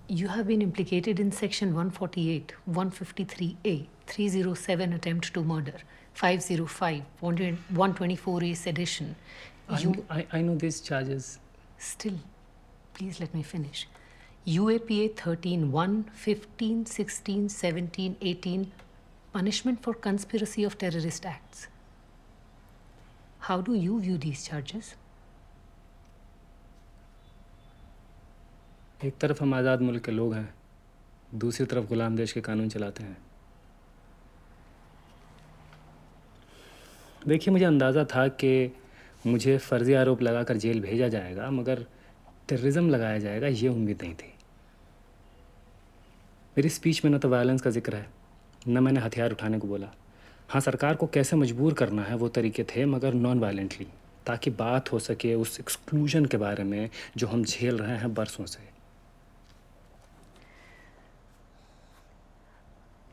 You have been implicated in Section 148, 153A, 307 attempt to murder, 505, 124A sedition. I know these charges. Still, please let me finish. UAPA 13, 1, 15, 16, 17, 18, punishment for conspiracy of terrorist acts. How do you view these charges? एक तरफ हम आज़ाद मुल्क के लोग हैं, दूसरी तरफ गुलाम देश के कानून चलाते हैं। देखिए, मुझे अंदाज़ा था कि मुझे फ़र्ज़ी आरोप लगाकर जेल भेजा जाएगा, मगर टेररिज्म लगाया जाएगा ये उम्मीद नहीं थी। मेरी स्पीच में न तो वायलेंस का जिक्र है, न मैंने हथियार उठाने को बोला। हाँ, सरकार को कैसे मजबूर करना है वो तरीके थे, मगर नॉन वायलेंटली, ताकि बात हो सके उस एक्सक्लूजन के बारे में जो हम झेल रहे हैं बरसों से।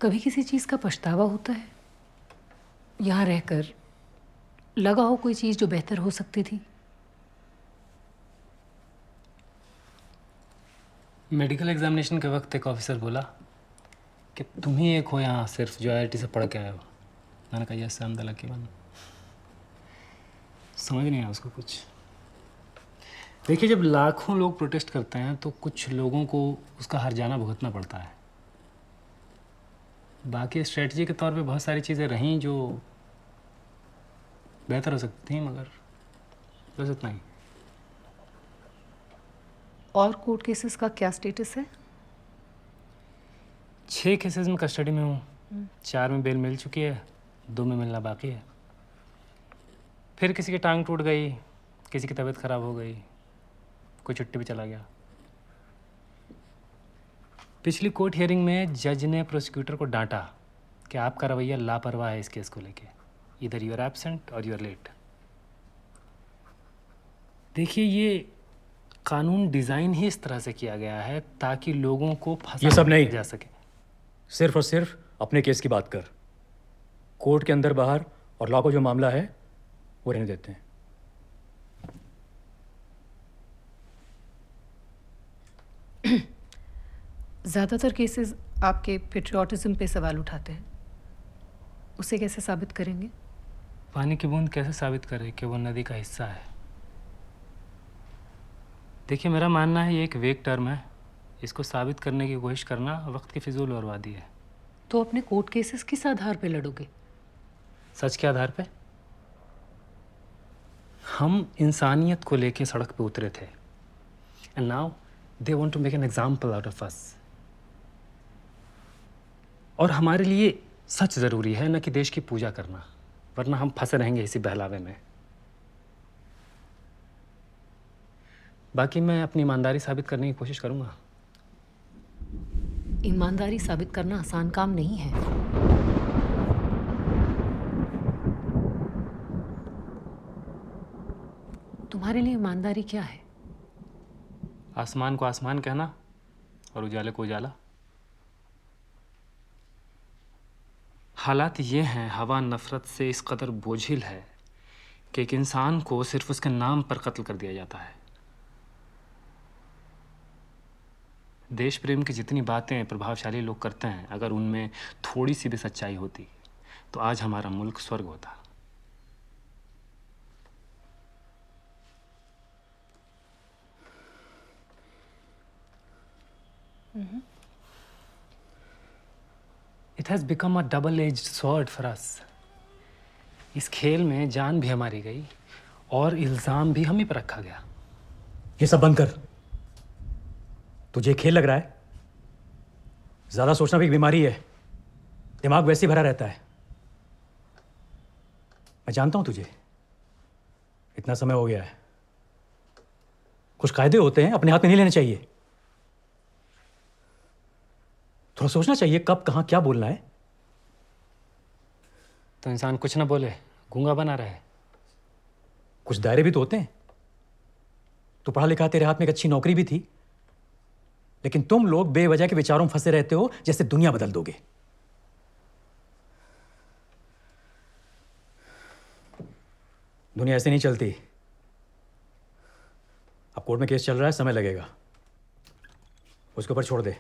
कभी किसी चीज़ का पछतावा होता है? यहाँ रहकर लगा हो कोई चीज़ जो बेहतर हो सकती थी? मेडिकल एग्जामिनेशन के वक्त एक ऑफिसर बोला कि तुम ही एक हो यहाँ सिर्फ जो IIT से पढ़ के आए हो। मैंने कहा yes, I am the lucky one. समझ नहीं आया उसको कुछ। देखिए, जब लाखों लोग प्रोटेस्ट करते हैं तो कुछ लोगों को उसका हर्जाना भुगतना पड़ता है। बाकी स्ट्रेटजी के तौर पे बहुत सारी चीज़ें रहीं जो बेहतर हो सकती थी, मगर बस इतना ही। और कोर्ट केसेस का क्या स्टेटस है? 6 केसेस में कस्टडी में हूँ, 4 में बेल मिल चुकी है, 2 में मिलना बाकी है। फिर किसी की टांग टूट गई, किसी की तबीयत ख़राब हो गई, कोई छुट्टी पे चला गया। पिछली कोर्ट हियरिंग में जज ने प्रोसिक्यूटर को डांटा कि आपका रवैया लापरवाह है इस केस को लेके, इधर यू आर एब्सेंट और यू आर लेट। देखिए, ये कानून डिज़ाइन ही इस तरह से किया गया है ताकि लोगों को ये सब नहीं जा सके। सिर्फ और सिर्फ अपने केस की बात कर। कोर्ट के अंदर बाहर और लॉ का जो मामला है वो रहने देते हैं। ज़्यादातर केसेस आपके पेट्रियाटिज्म पे सवाल उठाते हैं, उसे कैसे साबित करेंगे? पानी की बूंद कैसे साबित करे कि वो नदी का हिस्सा है? देखिए, मेरा मानना है ये एक वेग टर्म है, इसको साबित करने की कोशिश करना वक्त की फिजूल बर्बादी है। तो अपने कोर्ट केसेस किस आधार पे लड़ोगे? सच के आधार पे। हम इंसानियत को लेके सड़क पे उतरे थे, and now they want to make an example out of us. और हमारे लिए सच ज़रूरी है, न कि देश की पूजा करना, वरना हम फंसे रहेंगे इसी बहलावे में। बाकी मैं अपनी ईमानदारी साबित करने की कोशिश करूँगा। ईमानदारी साबित करना आसान काम नहीं है। तुम्हारे लिए ईमानदारी क्या है? आसमान को आसमान कहना और उजाले को उजाला। हालात ये हैं, हवा नफ़रत से इस कदर बोझिल है कि एक इंसान को सिर्फ उसके नाम पर कत्ल कर दिया जाता है। देश प्रेम की जितनी बातें प्रभावशाली लोग करते हैं, अगर उनमें थोड़ी सी भी सच्चाई होती तो आज हमारा मुल्क स्वर्ग होता। It has become a double-edged sword for us. इस खेल में जान भी हमारी गई और इल्ज़ाम भी हम ही पर रखा गया। ये सब बंद कर। तुझे खेल लग रहा है? ज़्यादा सोचना भी एक बीमारी है, दिमाग वैसे ही भरा रहता है। मैं जानता हूं तुझे, इतना समय हो गया है। कुछ कायदे होते हैं, अपने हाथ में नहीं लेने चाहिए। थोड़ा सोचना चाहिए कब कहां क्या बोलना है। तो इंसान कुछ ना बोले, गूंगा बना रहा है। कुछ दायरे भी तो होते हैं। तू पढ़ा लिखा, तेरे हाथ में एक अच्छी नौकरी भी थी, लेकिन तुम लोग बेवजह के विचारों में फंसे रहते हो, जैसे दुनिया बदल दोगे। दुनिया ऐसे नहीं चलती। अब कोर्ट में केस चल रहा है, समय लगेगा, उसके ऊपर छोड़ दे।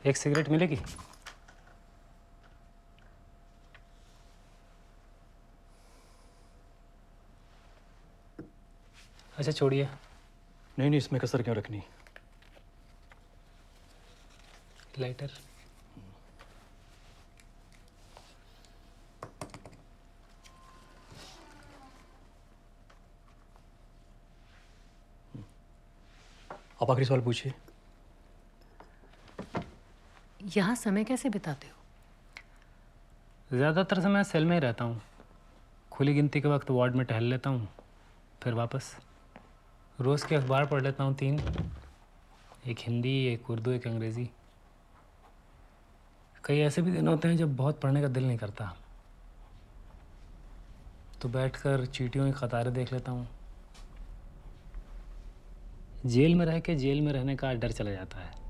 एक सिगरेट मिलेगी? अच्छा छोड़िए। नहीं नहीं, इसमें कसर क्यों रखनी। लाइटर। आप आखिरी सवाल पूछिए। यहाँ समय कैसे बिताते हो? ज़्यादातर समय सेल में ही रहता हूँ। खुली गिनती के वक्त वार्ड में टहल लेता हूँ, फिर वापस। रोज़ के अखबार पढ़ लेता हूँ 3, एक हिंदी, एक उर्दू, एक अंग्रेज़ी। कई ऐसे भी दिन होते हैं जब बहुत पढ़ने का दिल नहीं करता, तो बैठकर चींटियों की कतारें देख लेता हूँ। जेल में रह के जेल में रहने का डर चला जाता है।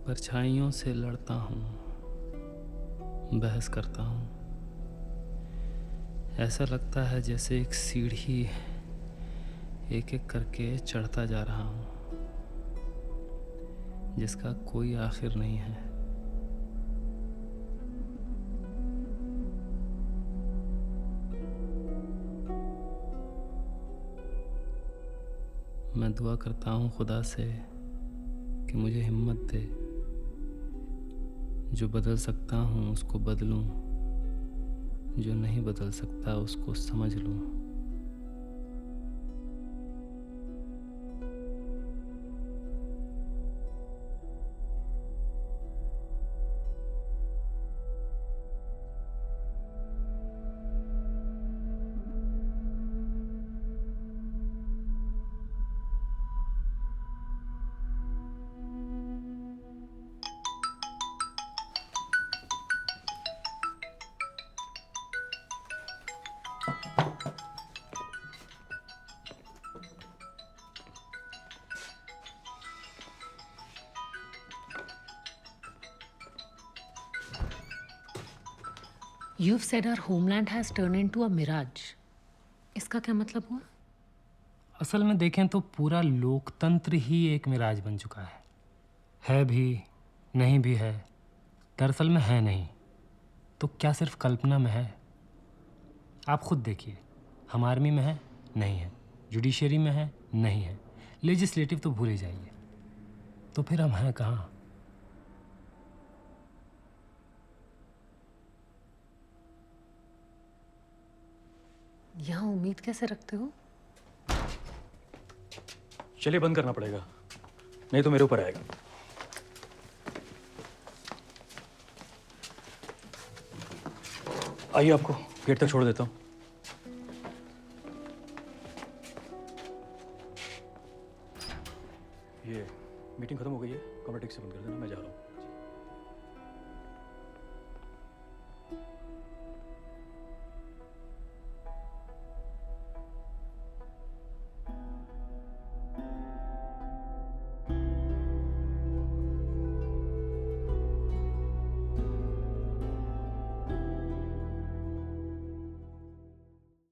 परछाइयों से लड़ता हूँ, बहस करता हूँ। ऐसा लगता है जैसे एक सीढ़ी एक एक करके चढ़ता जा रहा हूँ, जिसका कोई आखिर नहीं है। मैं दुआ करता हूँ खुदा से कि मुझे हिम्मत दे, जो बदल सकता हूँ उसको बदलूं, जो नहीं बदल सकता उसको समझ लूं। You've said our homeland has turned into a mirage. इसका क्या मतलब हुआ? असल में देखें तो पूरा लोकतंत्र ही एक मिराज बन चुका है भी, नहीं भी है। दरअसल में है नहीं, तो क्या सिर्फ कल्पना में है? आप खुद देखिए, हम आर्मी में है, नहीं है। जुडिशरी में है, नहीं है। लेजिस्लेटिव तो भूल ही जाइए। तो फिर हम हैं कहाँ? यहाँ उम्मीद कैसे रखते हो? चलिए बंद करना पड़ेगा, नहीं तो मेरे ऊपर आएगा। आइए, आपको गेट तक छोड़ देता हूँ। ये मीटिंग खत्म हो गई है, कमरा ठीक से बंद कर देना, मैं जा रहा हूँ।